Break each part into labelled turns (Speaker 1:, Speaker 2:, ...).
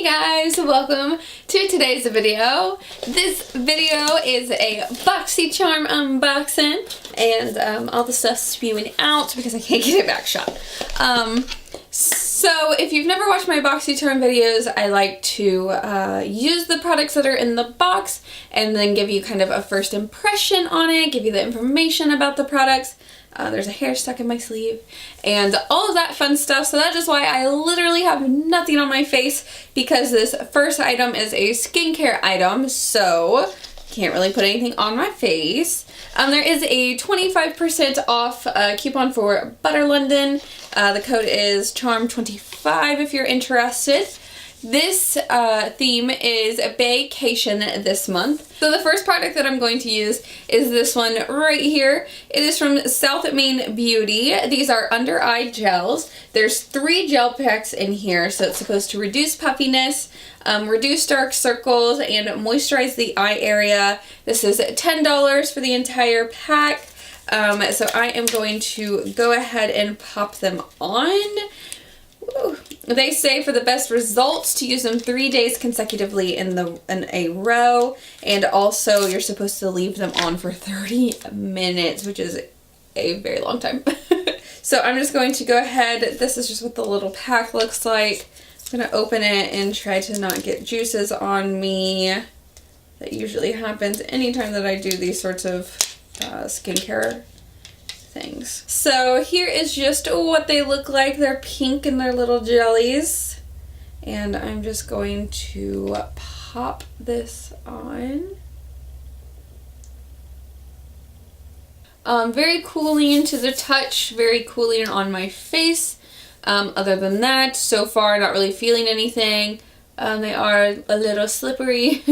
Speaker 1: Hey guys, welcome to today's video. This video is a Boxycharm unboxing and all the stuff's spewing out because I can't get it back shot. So if you've never watched my Boxycharm videos, I like to use the products that are in the box and then give you kind of a first impression on it, give you the information about the products. There's a hair stuck in my sleeve and all of that fun stuff. So that is why I literally have nothing on my face, because this first item is a skincare item, so can't really put anything on my face. There is a 25% off coupon for Butter London. The code is CHARM25 if you're interested. This theme is vacation this month. So the first product that I'm going to use is this one right here. It is from SelfMain Beauty. These are under eye gels. There's 3 gel packs in here, so it's supposed to reduce puffiness, reduce dark circles, and moisturize the eye area. This is $10 for the entire pack. So I am going to go ahead and pop them on. Woo. They say for the best results to use them 3 days consecutively in a row, and also you're supposed to leave them on for 30 minutes, which is a very long time. So I'm just going to go ahead. This is just what the little pack looks like. I'm going to open it and try to not get juices on me. That usually happens anytime that I do these sorts of skincare things. So here is just what they look like. They're pink and they're little jellies. And I'm just going to pop this on. Very cooling to the touch, very cooling on my face. Other than that, so far not really feeling anything. They are a little slippery.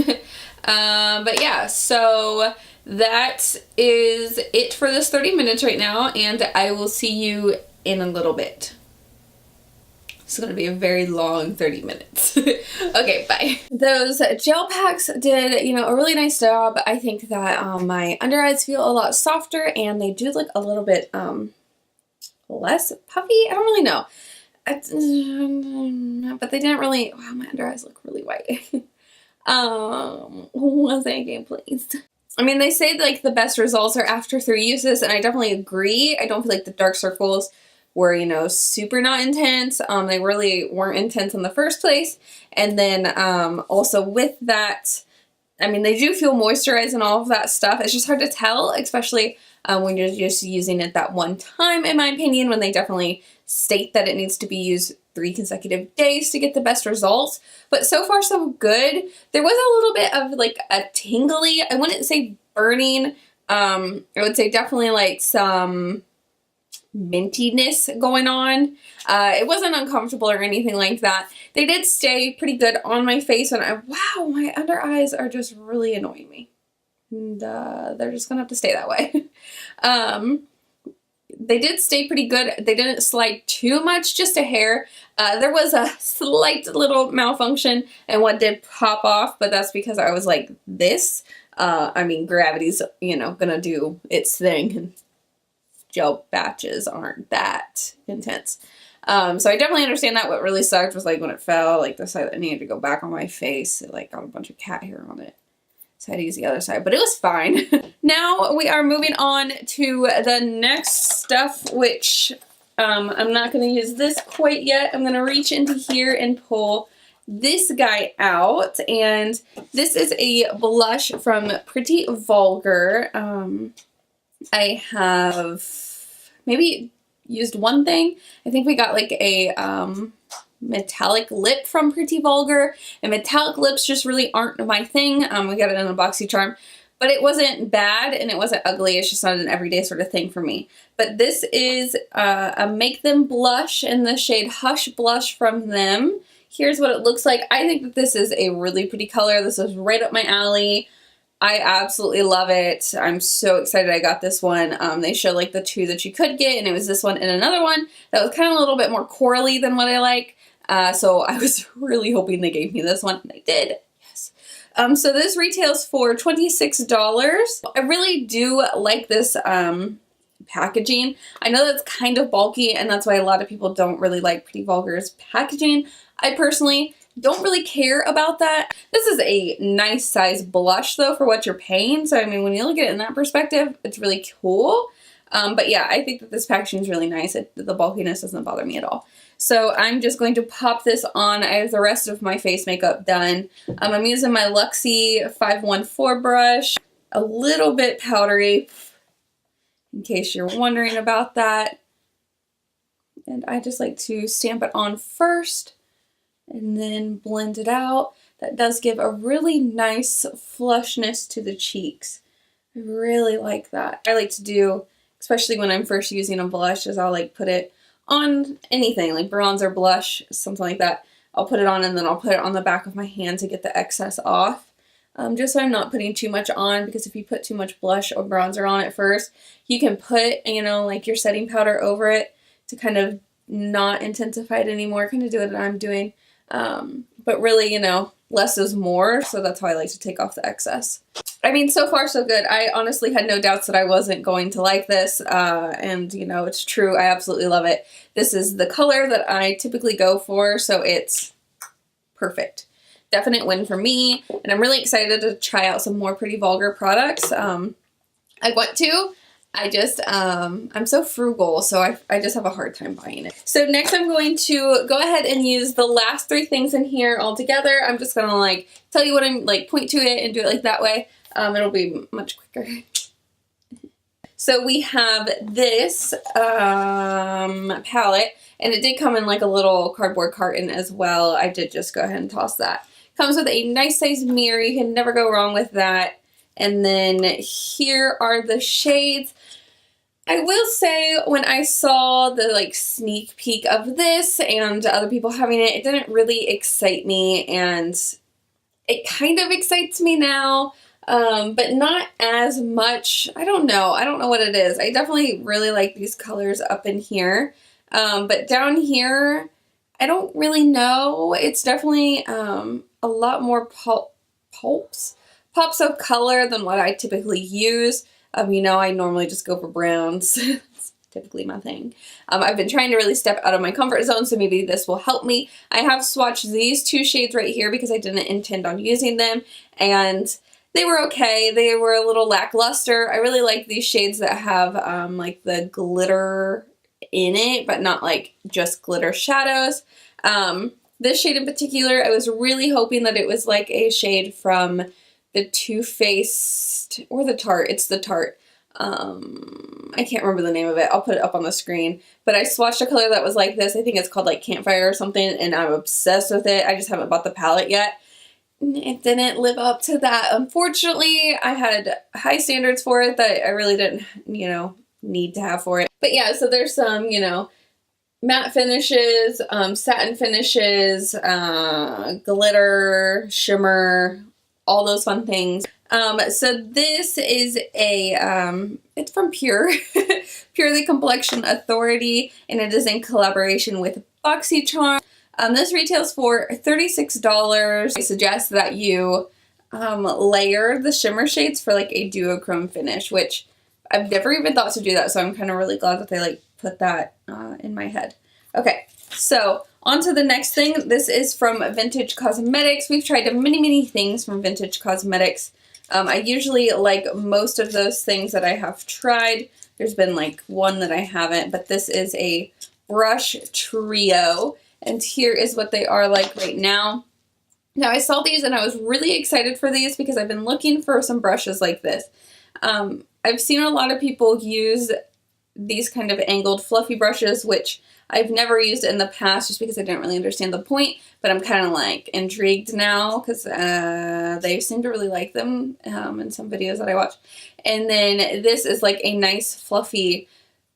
Speaker 1: But yeah, so that is it for this 30 minutes right now, and I will see you in a little bit. It's going to be a very long 30 minutes. Okay, bye. Those gel packs did, a really nice job. I think that my under eyes feel a lot softer, and they do look a little bit less puffy. I don't really know. But they didn't really, wow, my under eyes look really white. One second, please. I mean, they say like the best results are after 3 uses, and I definitely agree. I don't feel like the dark circles were, super not intense. They really weren't intense in the first place. And then also with that, I mean, they do feel moisturized and all of that stuff. It's just hard to tell, especially when you're just using it that one time, in my opinion, when they definitely state that it needs to be used 3 consecutive days to get the best results. But so far so good. There was a little bit of like a tingly, I wouldn't say burning, I would say definitely like some mintiness going on. It wasn't uncomfortable or anything like that. They did stay pretty good on my face, and wow, my under eyes are just really annoying me. And they're just gonna have to stay that way. They did stay pretty good. They didn't slide too much, just a hair. There was a slight little malfunction and one did pop off, but that's because I was like this. I mean, gravity's, gonna do its thing, and gel batches aren't that intense. So I definitely understand that. What really sucked was like when it fell, like the side that needed to go back on my face, it like got a bunch of cat hair on it. So I had to use the other side, but it was fine. Now we are moving on to the next stuff, which I'm not going to use this quite yet. I'm going to reach into here and pull this guy out, and this is a blush from Pretty Vulgar. I have maybe used one thing. I think we got like a metallic lip from Pretty Vulgar, and metallic lips just really aren't my thing. We got it in a Boxycharm, but it wasn't bad and it wasn't ugly. It's just not an everyday sort of thing for me. But this is a Make Them Blush in the shade Hush Blush from them. Here's what it looks like. I think that this is a really pretty color. This is right up my alley. I absolutely love it. I'm so excited I got this one. They showed like the 2 that you could get, and it was this one and another one that was kind of a little bit more corally than what I like. So I was really hoping they gave me this one, and they did. Yes. So this retails for $26. I really do like this packaging. I know that's kind of bulky, and that's why a lot of people don't really like Pretty Vulgar's packaging. I personally don't really care about that. This is a nice size blush though for what you're paying. So I mean, when you look at it in that perspective, it's really cool. But yeah, I think that this packaging is really nice. The bulkiness doesn't bother me at all. So I'm just going to pop this on. I have the rest of my face makeup done. I'm using my Luxie 514 brush, a little bit powdery, in case you're wondering about that. And I just like to stamp it on first and then blend it out. That does give a really nice flushness to the cheeks. I really like that. I like to do, especially when I'm first using a blush, is I'll like put it on anything, like bronzer, blush, something like that. I'll put it on and then I'll put it on the back of my hand to get the excess off. Just so I'm not putting too much on, because if you put too much blush or bronzer on at first, you can put, you know, like your setting powder over it to kind of not intensify it anymore, kind of do what I'm doing. But really, you know, less is more, so that's how I like to take off the excess. I mean, so far so good. I honestly had no doubts that I wasn't going to like this, and you know, it's true. I absolutely love it. This is the color that I typically go for, so it's perfect. Definite win for me, and I'm really excited to try out some more Pretty Vulgar products. I want to. I'm so frugal, so I just have a hard time buying it. So next I'm going to go ahead and use the last three things in here all together. I'm just gonna like tell you what I'm like, point to it and do it like that way. It'll be much quicker. So we have this palette, and it did come in like a little cardboard carton as well. I did just go ahead and toss that. Comes with a nice size mirror. You can never go wrong with that. And then here are the shades. I will say, when I saw the like sneak peek of this and other people having it, it didn't really excite me, and it kind of excites me now, but not as much. I don't know what it is. I definitely really like these colors up in here, but down here, I don't really know. It's definitely a lot more pops of color than what I typically use. You know, I normally just go for browns. It's typically my thing. I've been trying to really step out of my comfort zone, so maybe this will help me. I have swatched these two shades right here because I didn't intend on using them, and they were okay. They were a little lackluster. I really like these shades that have like the glitter in it, but not like just glitter shadows. This shade in particular, I was really hoping that it was like a shade from the Too Faced, or the Tarte. It's the Tarte. I can't remember the name of it. I'll put it up on the screen. But I swatched a color that was like this. I think it's called like Campfire or something, and I'm obsessed with it. I just haven't bought the palette yet. It didn't live up to that. Unfortunately, I had high standards for it that I really didn't, you know, need to have for it. But yeah, so there's some, you know, matte finishes, satin finishes, glitter, shimmer, all those fun things. So this is a, it's from Pure, Pure the Complexion Authority, and it is in collaboration with Boxycharm. This retails for $36. I suggest that you layer the shimmer shades for like a duochrome finish, which I've never even thought to do that, so I'm kind of really glad that they like put that in my head. Okay, so on to the next thing. This is from Vintage Cosmetics. We've tried many things from Vintage Cosmetics. I usually like most of those things that I have tried. There's been like one that I haven't, but this is a brush trio, and here is what they are like right now. Now, I saw these and I was really excited for these because I've been looking for some brushes like this. I've seen a lot of people use these kind of angled fluffy brushes, which I've never used in the past just because I didn't really understand the point, but I'm kind of like intrigued now because they seem to really like them in some videos that I watch. And then this is like a nice fluffy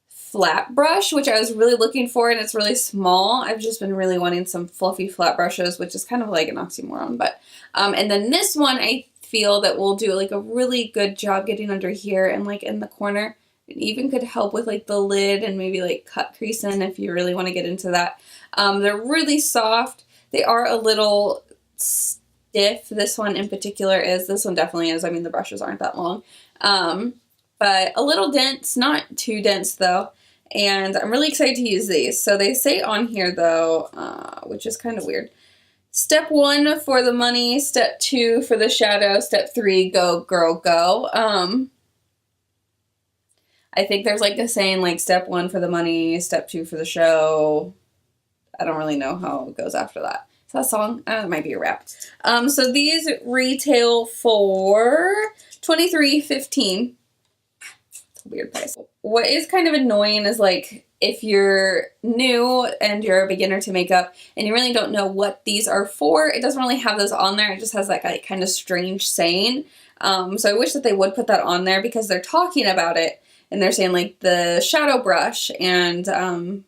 Speaker 1: flat brush, which I was really looking for, and it's really small. I've just been really wanting some fluffy flat brushes, which is kind of like an oxymoron, but and then this one I feel that will do like a really good job getting under here and like in the corner. It even could help with like the lid and maybe like cut creasing if you really want to get into that. They're really soft. They are a little stiff. This one in particular is. This one definitely is. I mean, the brushes aren't that long. But a little dense, not too dense though. And I'm really excited to use these. So they say on here though, which is kind of weird, Step 1 for the money, step 2 for the shadow, step 3, go girl go. I think there's like a saying like step 1 for the money, step 2 for the show. I don't really know how it goes after that. Is that a song? It might be a rap. So these retail for $23.15. It's a weird price. What is kind of annoying is like if you're new and you're a beginner to makeup and you really don't know what these are for, it doesn't really have those on there. It just has that like kind of strange saying. So I wish that they would put that on there because they're talking about it and they're saying like the shadow brush and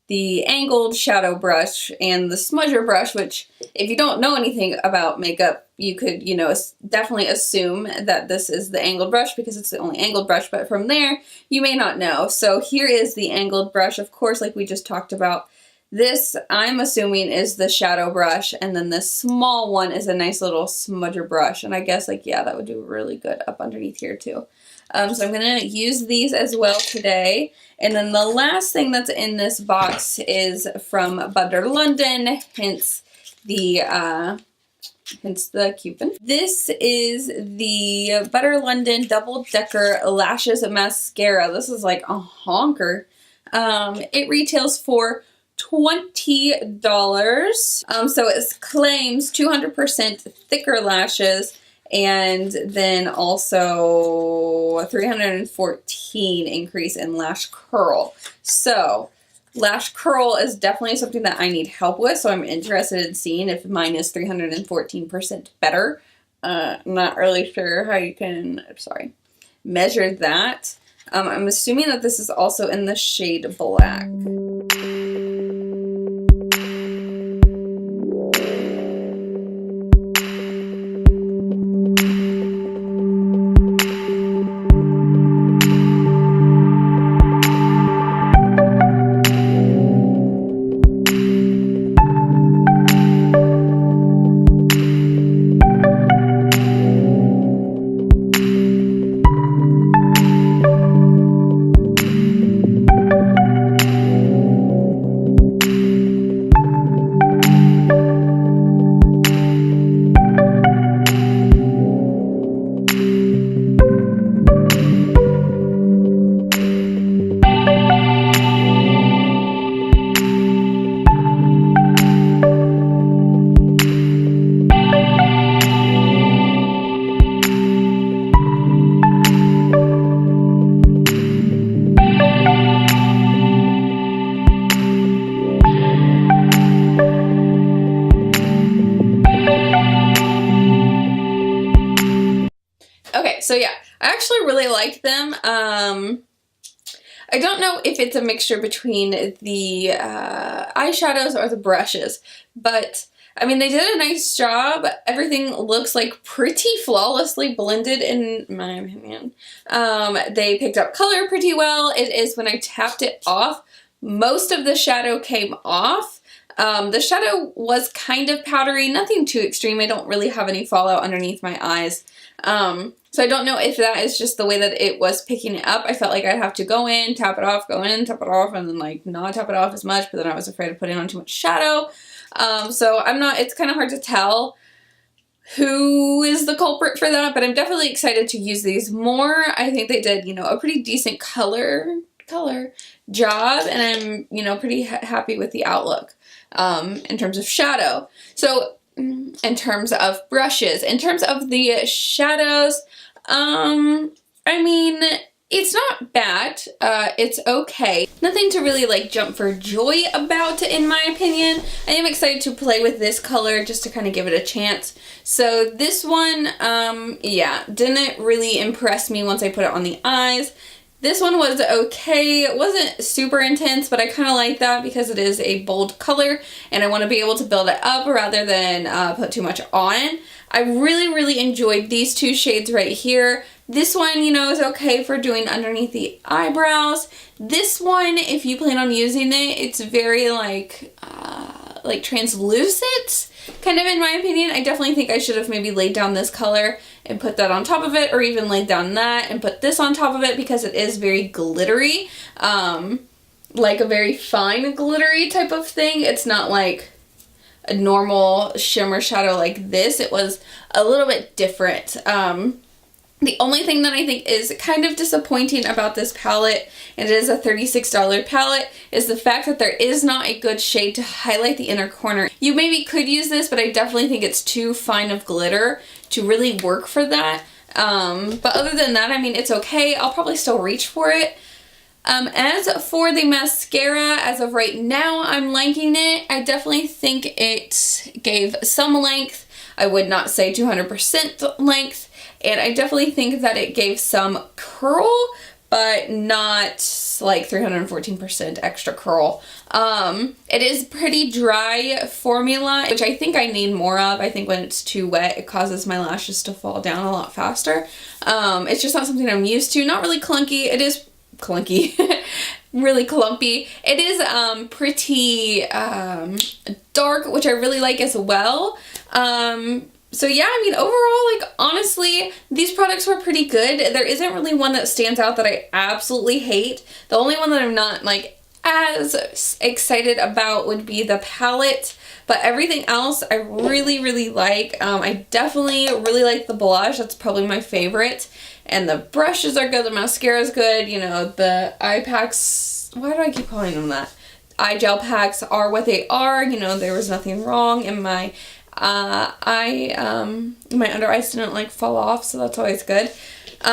Speaker 1: the angled shadow brush and the smudger brush, which if you don't know anything about makeup, you could, you know, definitely assume that this is the angled brush because it's the only angled brush, but from there, you may not know. So here is the angled brush, of course, like we just talked about. This, I'm assuming, is the shadow brush, and then this small one is a nice little smudger brush, and I guess, like, yeah, that would do really good up underneath here, too. So I'm going to use these as well today. And then the last thing that's in this box is from Butter London, hence the coupon. This is the Butter London Double Decker Lashes Mascara. This is like a honker. It retails for $20. So it claims 200% thicker lashes and then also a 314 increase in lash curl. So lash curl is definitely something that I need help with, so I'm interested in seeing if mine is 314% better. Not really sure how you can, measure that. I'm assuming that this is also in the shade black. So yeah, I actually really like them. I don't know if it's a mixture between the eyeshadows or the brushes, but I mean, they did a nice job. Everything looks like pretty flawlessly blended in my opinion. They picked up color pretty well. It is when I tapped it off, most of the shadow came off. The shadow was kind of powdery, nothing too extreme. I don't really have any fallout underneath my eyes. So I don't know if that is just the way that it was picking it up. I felt like I'd have to go in, tap it off, go in, tap it off, and then like not tap it off as much, but then I was afraid of putting on too much shadow. So it's kind of hard to tell who is the culprit for that, but I'm definitely excited to use these more. I think they did, you know, a pretty decent color job, and I'm, pretty happy with the outlook, in terms of shadow. So in terms of brushes, in terms of the shadows, I mean, it's not bad. It's okay. Nothing to really like jump for joy about, in my opinion. I am excited to play with this color just to kind of give it a chance. So this one, yeah, didn't really impress me once I put it on the eyes. This one was okay. It wasn't super intense, but I kind of like that because it is a bold color and I want to be able to build it up rather than put too much on. I really enjoyed these two shades right here. This one, is okay for doing underneath the eyebrows. This one, if you plan on using it, it's very like translucent, kind of, in my opinion. I definitely think I should have maybe laid down this color and put that on top of it, or even laid down that and put this on top of it, because it is very glittery, like a very fine glittery type of thing. It's not like a normal shimmer shadow like this. It was a little bit different. The only thing that I think is kind of disappointing about this palette, and it is a $36 palette, is the fact that there is not a good shade to highlight the inner corner. You maybe could use this, but I definitely think it's too fine of glitter to really work for that. But other than that, I mean, it's okay. I'll probably still reach for it. As for the mascara, as of right now, I'm liking it. I definitely think it gave some length. I would not say 200% length. And I definitely think that it gave some curl, but not like 314% extra curl. It is pretty dry formula, which I think I need more of. I think when it's too wet, it causes my lashes to fall down a lot faster. It's just not something I'm used to. Not really clunky. It is clunky. Really clumpy. It is pretty dark, which I really like as well. So yeah, I mean, overall, like, honestly, these products were pretty good. There isn't really one that stands out that I absolutely hate. The only one that I'm not, like, as excited about would be the palette, but everything else I really, really like. I definitely really like the blush. That's probably my favorite. And the brushes are good, the mascara is good, you know, the eye packs, why do I keep calling them that? Eye gel packs are what they are, you know, there was nothing wrong in my my under eyes didn't like fall off, so that's always good.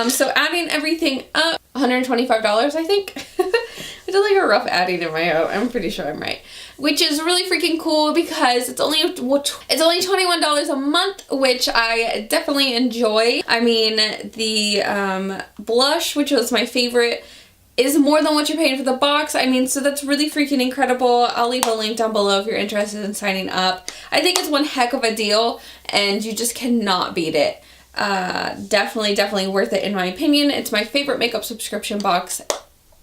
Speaker 1: So adding everything up, $125 I think. I did like a rough adding in my head. I'm pretty sure I'm right. Which is really freaking cool because it's only $21 a month, which I definitely enjoy. I mean, the blush, which was my favorite, is more than what you're paying for the box. I mean, so that's really freaking incredible. I'll leave a link down below if you're interested in signing up. I think it's one heck of a deal, and you just cannot beat it. Definitely worth it in my opinion. It's my favorite makeup subscription box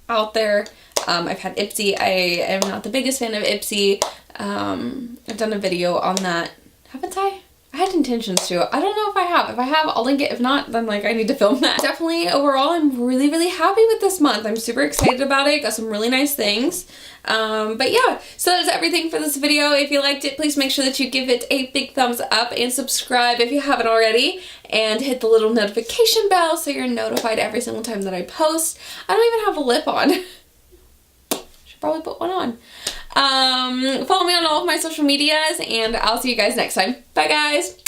Speaker 1: out there. I've had Ipsy. I am not the biggest fan of Ipsy. I've done a video on that. Haven't I? I had intentions to. I don't know if I have. If I have, I'll link it. If not, then like I need to film that. Definitely overall, I'm really, really happy with this month. I'm super excited about it. Got some really nice things. But yeah, so that's everything for this video. If you liked it, please make sure that you give it a big thumbs up and subscribe if you haven't already. And hit the little notification bell so you're notified every single time that I post. I don't even have a lip on. Should probably put one on. Follow me on all of my social medias, and I'll see you guys next time. Bye, guys!